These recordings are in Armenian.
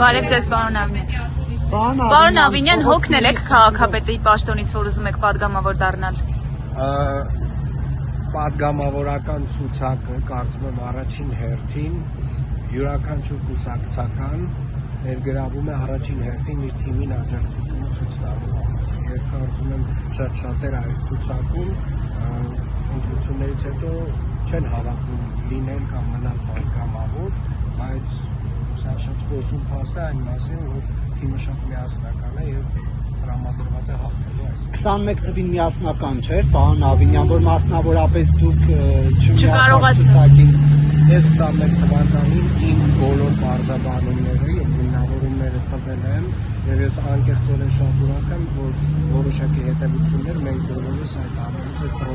Բարև ձեզ, պարոն Ավինյան։ Պարոն Ավինյան, հոգնել եք քաղաքապետի պաշտոնից, որ ուզում եք պատգամավոր դառնալ։ Պատգամավորական ցուցակը կարծում եմ առաջին հերթին յուրաքանչյուր կուսակցական ներգրավում է առաջին հերթին իր թիմին աջակցությունը ցույց տալու համար։ Եվ կարծում եմ շատ-շատեր այս ցուցակում ընտրություններից հետո չեն հավակնում լինել կամ մնալ պատգամավոր, բայց սա շատ խոսուն փաստ է այն մասին, որ թիմը շատ միասնական է եւ տրամադրված է հաղթելու այս 21 թվին միասնական չէր, պարոն Ավինյան, որ մասնավորապես դուք չկարողացաք ցուցակին։ Ես 21 թվականին իմ բոլոր բարձրաբանումները եւ հիմնավորումները տվել եմ եւ ես անկեղծորեն շատ ուրախ եմ, որ որոշակի հետևություններ մենք բոլորս այդ ամենից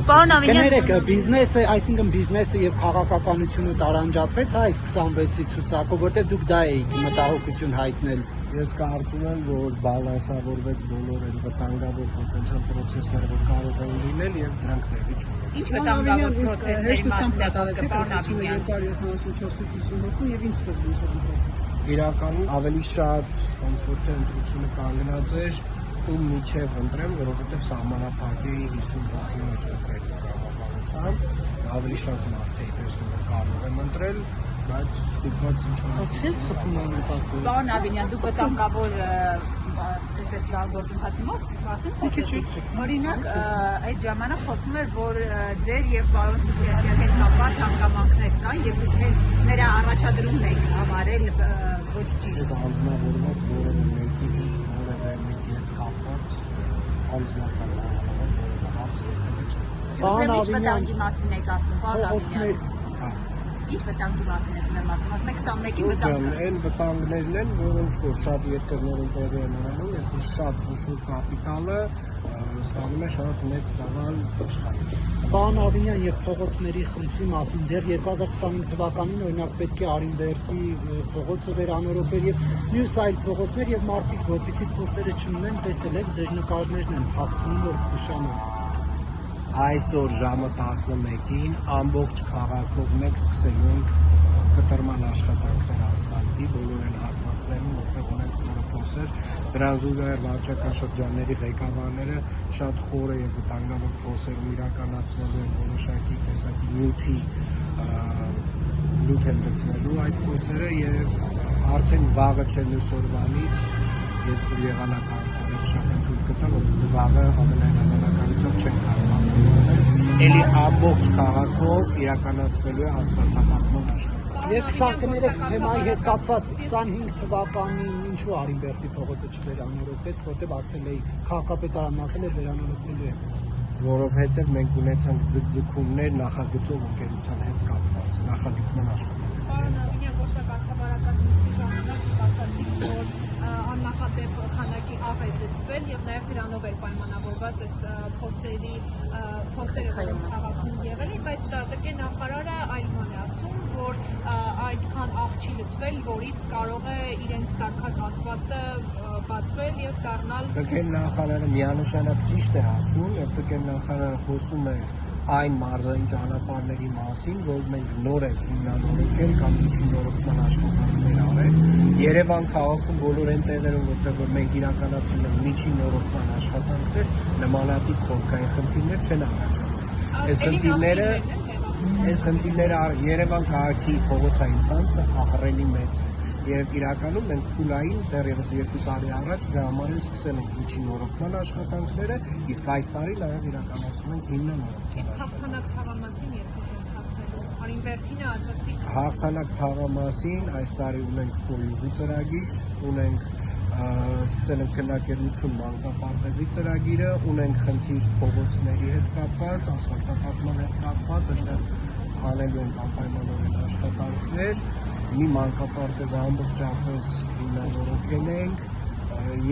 Պարոն Ավինյան, կներեք, բիզնեսը, այսինքն բիզնեսը եւ քաղաքականությունը տարանջատվեց այս 26-ի ցուցակով, որտեղ դուք դա էիք մտահոգություն հայտնել։ Ես կարծում եմ, որ բալանսավորվեց բոլոր այդ վտանգավոր պոտենցիալ պրոցեսները, որ կարող են լինել եւ դրանք տեղի չունեն։ ինչ վտանգավոր պրոցեսների հեշտությամբ կատարեցիք ընտրությունը 274-ից 50 հոգու եւ ինչ սկզբունք դրեցիք։ Իրականում ավելի շատ ոնց որ թե ընտրությունը կանգնած էր ում միջև ընտրեմ, որովհետեւ սահմանափակ էի 50 հոգու մեջ ընտրել կառավարությամբ, ավելի շատ մարդ էի տեսնում, որ կարող եմ ընտրել, բայց ստիպված ինչ-որ Ես խփում եմ պատը։ Պարոն Ավինյան, դուք վտանգավոր այսպես գործընթացի մաս Օրինակ, այդ ժամանակ խոսում էր, որ ձեր եւ պարոն Սարգսյանի հետ կապված հանգամանքներ կան եւ դուք նրա առաջադրումն եք համարել ոչ ճիշտ։ Ես անձնավորված որևէ մեկի որևէ մեկի հետ կապված անձնական հարց Պարոն Ինչ Ավինյան, վտանգի մասին եք ասում, պարոն Ավինյան։ Ինչ վտանգի մասին եք ասում, ասում եք 21-ի վտանգը։ Այն վտանգներն են, որոնք որ շատ երկրներում տեղի են ունենում, երբ որ շատ խոշոր կապիտալը ստանում է շատ մեծ ծավալ աշխարհից։ Պարոն Ավինյան, եւ փողոցների խնդրի մասին դեռ 2025 թվականին օրինակ պետք է Արինբերտի փողոցը վերանորոգվեր եւ մյուս այլ փողոցներ եւ մարդիկ, որպեսզի փոսերը չմնեն, տեսել եք ձեր նկարներն են փակցնում, որ զգուշանում։ Այսօր ժամը 11-ին ամբողջ քաղաքով մեկ սկսելու ենք կտրման աշխատանքներ ասֆալտի բոլոր այն հատվածներում, որտեղ ունենք փոսեր, դրան զուգահեռ վարչական շրջանների ղեկավարները շատ խորը եւ վտանգավոր փոսերում իրականացնելու են որոշակի տեսակի նյութ են գցնելու այդ փոսերը եւ արդեն վաղը չէ մյուս օրվանից, երբ որ եղանակարգը թույլ կտա, որ վաղը ամենահավանականությամբ չեն կարող Էլի ամբողջ քաղաքով իրականացվելու է ասֆալտապատման աշխատանք։ Եվ 23 թեմայի հետ կապված 25 թվականին ինչու Արինբերտի փողոցը չվերանորոգվեց, որտեղ ասել էի քաղաքապետարանն ասել է վերանորոգվելու է։ Որովհետև մենք ունեցանք ձգձգումներ նախագծող ընկերության հետ կապված, նախագծման աշխատանք։ Պարոն Ավինյան, գործակարգավարական նիստի ժամանակ ասացիք, որ աննախադեպ քանակի աղ է լցվել եւ նաեւ դրանով էր պայմանավորված այս փոստերը քաղաքում եղել է, բայց ՏԿ նախարարը այլ բան է ասում, որ այդքան աղ չի լցվել, որից կարող է իրենց սարքած ասֆալտը բացվել եւ դառնալ ՏԿ նախարարը միանշանակ ճիշտ է ասում, եւ ՏԿ նախարարը խոսում է այն մարզային ճանապարհների մասին, որ մենք նոր ենք հիմնավորել կամ միջնորոգման աշխատանքներ արել։ Երևան քաղաքում բոլոր այն տեղերում, որտեղ մենք իրականացնում ենք միջնորոգման աշխատանքներ, նմանատիպ խորքային խնդիրներ չեն առաջացել։ Այս խնդիրները Երևան քաղաքի փողոցային ցանցը ահռելի մեծ է։ Եվ իրականում մենք փուլային դեռևս 2 տարի առաջ դրա համար սկսել ենք միջնորոգման աշխատանքները, իսկ այս տարի նաև իրականացնում ենք հիմնանորոգման։ հաղթանակ թաղամասին երկու հասնելու։ Արինբերտինը ասացիք Հաղթանակ թաղամասին այս տարի ունենք կոյուղի ծրագիր, ունենք սկսել ենք քննարկելություն մանկապարտեզի ծրագիրը, ունենք խնդիր փողոցների հետ կապված, ասֆալտապատման հետ կապված, այնտեղ անելու ենք անպայմանորեն աշխատանքներ, մի մանկապարտեզը ամբողջապես հիմնավորել ենք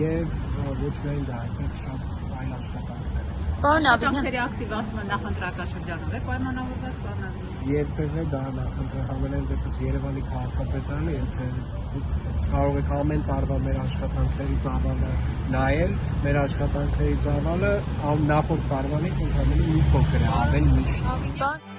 եւ ոչ միայն դա, այդպես շատ այլ աշխատանքներ։ Պարոն Ավինյան, Ակտիվացումը նախընտրական շրջանում է պայմանավորված բանալի։ Երբևէ դա համենայն դեպս Երևանի քաղաքապետարանը, եթե կարող եք ամեն տարվա մեր աշխատանքների ծավալը նայել, մեր աշխատանքների ծավալը նախորդ տարվանից ընդհանրապես մի փոքր է, ավելի միշտ։